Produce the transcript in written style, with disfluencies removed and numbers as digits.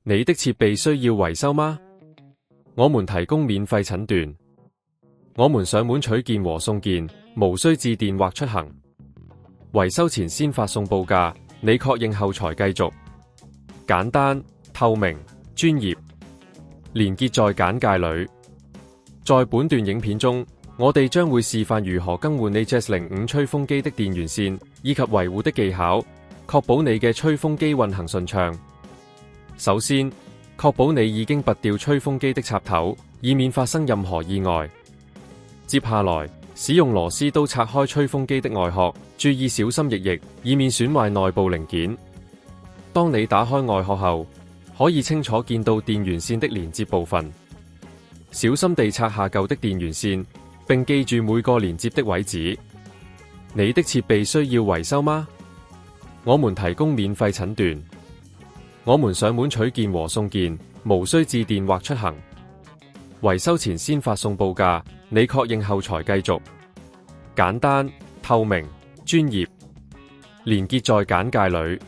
你的設備需要維修嗎？我們提供免費診斷。我們上門取件和送件，無需致電或出行。維修前先發送報價，你確認後才繼續。簡單、透明、專業。連結在簡介裏。在本段影片中，我哋將會示範如何更換你 JAS-05吹風機的電源線，以及維護的技巧，確保你嘅吹風機運行順暢。首先，確保你已經拔掉吹風機的插頭，以免發生任何意外。接下來，使用螺絲刀拆開吹風機的外殼，注意小心翼翼，以免損壞內部零件。當你打開外殼後，可以清楚見到電源線的連接部分。小心地拆下舊的電源線，並記住每個連接的位置。你的設備需要維修嗎？我們提供免費診斷。我們上門取件和送件，無需致電或出行。維修前先發送報價，你確認後才繼續。簡單、透明、專業。連結在簡介裏。